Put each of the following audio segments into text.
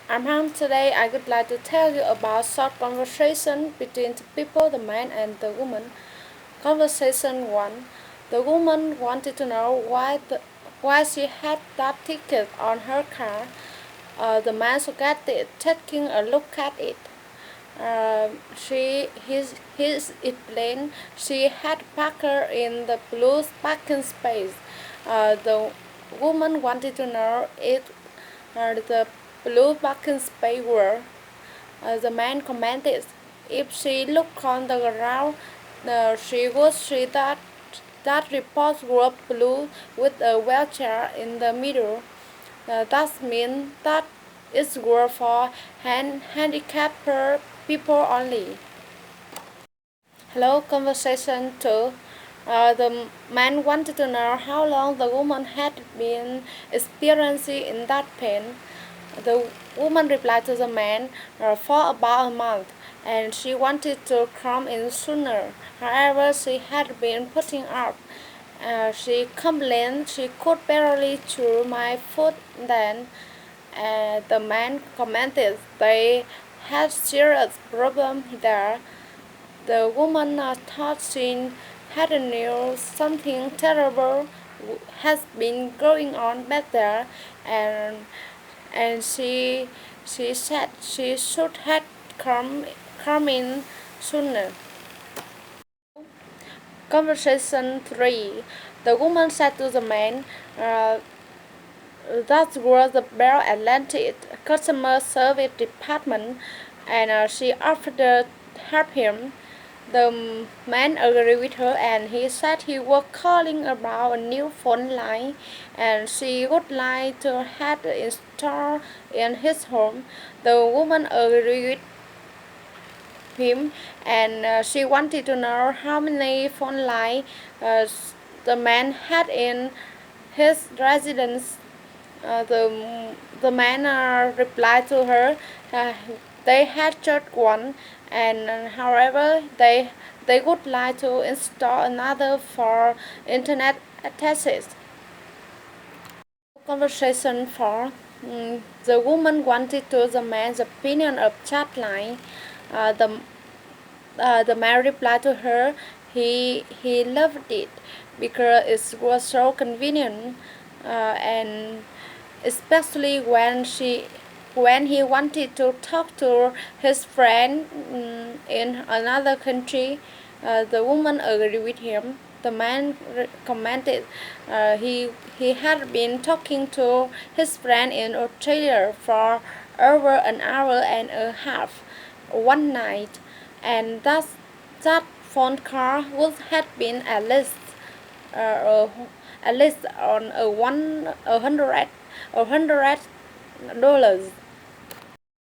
I'm Han. Today I would like to tell you about short conversation between the people, the man and the woman. Conversation 1. The woman wanted to know why she had that ticket on her car. The man suggested taking a look at it. His explained she had parked in the blue parking space. The woman wanted to know if the blue parking space were. The man commented, if she looked on the ground, she would see that report were blue with a wheelchair in the middle. That means that it's were for handicapped people only. Hello, conversation 2. The man wanted to know how long the woman had been experiencing in that pain. The woman replied to the man, for about a month, and she wanted to come in sooner. However, she had been putting off. She complained she could barely chew my foot then. The man commented they had serious problem there. The woman thought she had knew something terrible has been going on back there, and she said she should have come in sooner. Conversation 3. The woman said to the man, that was the Bell Atlantic customer service department, and she offered to help him. The man agreed with her, and he said he was calling about a new phone line, and she would like to have it installed in his home. The woman agreed with him, and she wanted to know how many phone lines the man had in his residence. The man replied to her, uh, they had just one, and however they would like to install another for internet access. Conversation 4. The woman wanted to the man's opinion of chat line. Uh, the the man replied to her, he loved it because it was so convenient, and especially when he wanted to talk to his friend in another country. The woman agreed with him. The man commented he had been talking to his friend in Australia for over an hour and a half one night, and that phone call would have been uh, at least on $100.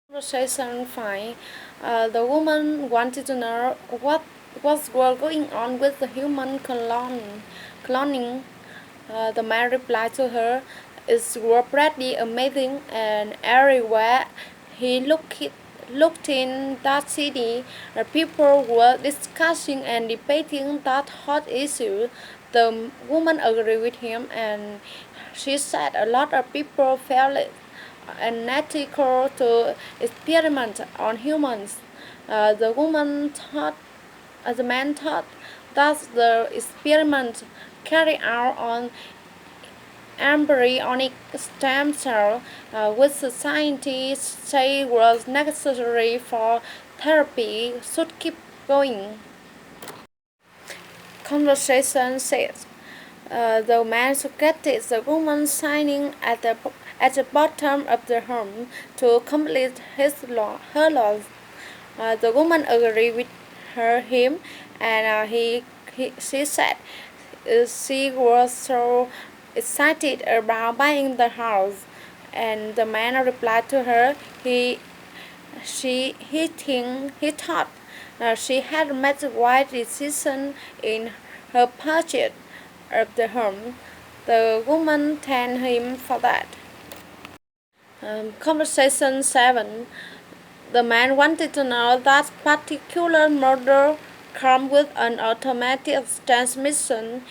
Conversation 5. The woman wanted to know what was going on with the human cloning. The man replied to her, it's pretty amazing, and everywhere he looked in that city, people were discussing and debating that hot issue. The woman agreed with him, and she said a lot of people felt it unethical to experiment on humans. The man thought that the experiment carried out on embryonic stem cell, which the scientists say was necessary for therapy, should keep going. Conversation 6. The man suggested the woman signing at the bottom of the home to complete her loss. The woman agreed with him, and she said she was so excited about buying the house. And the man replied to her, he thought she had made the right decision in her purchase of the home. The woman thanked him for that. Conversation 7. The man wanted to know that particular model come with an automatic transmission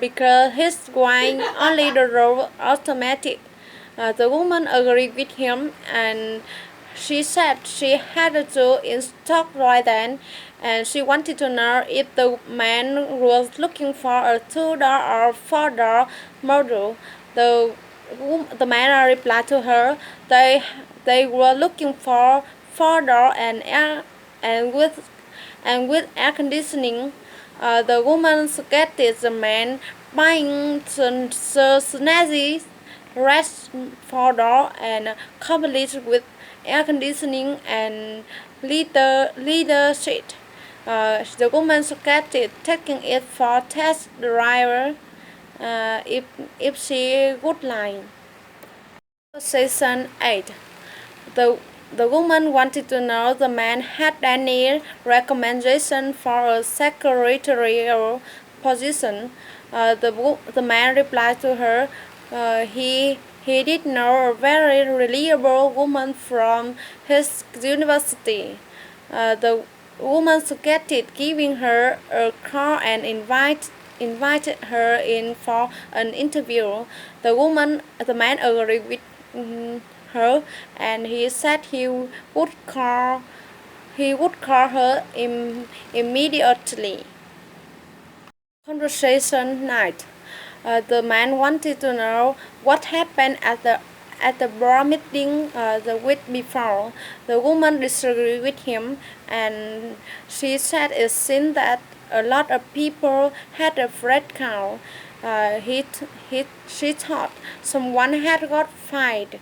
because he's going only the road automatic. The woman agreed with him, and she said she had a jewel in stock right then, and she wanted to know if the man was looking for a $2 or $4 model. The the man replied to her, they were looking for $4 and with air conditioning. The woman suggested the man buying the snazzy rest $4 and complete with air conditioning and leather seat. The woman suggested taking it for test driver if she would like. Section 8. The, the woman wanted to know the man had any recommendation for a secretarial position. The man replied to her, he did know a very reliable woman from his university. The woman suggested giving her a call and invited her in for an interview. The man agreed with her, and he said he would call her immediately. Conversation night. The man wanted to know what happened at the bar meeting the week before. The woman disagreed with him, and she said it seemed that a lot of people had a freak out. She thought someone had got fired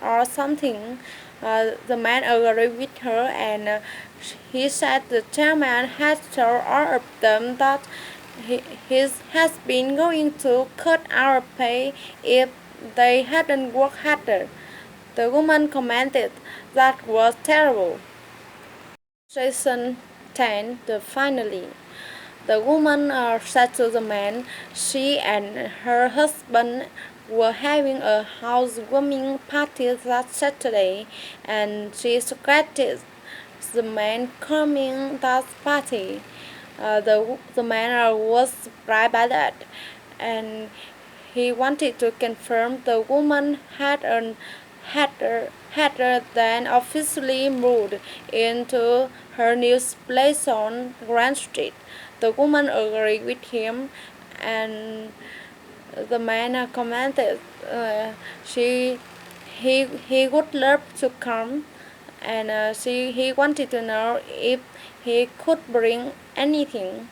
or something. The man agreed with her, and he said the chairman had told all of them that he has been going to cut our pay if they hadn't worked harder. The woman commented that was terrible. Section 10. The finale. The woman said to the man she and her husband were having a housewarming party that Saturday, and she suggested the man coming that party. The man was surprised by that, and he wanted to confirm the woman had then officially moved into her new place on Grand Street. The woman agreed with him, and the man commented he would love to come, and he wanted to know if he could bring anything.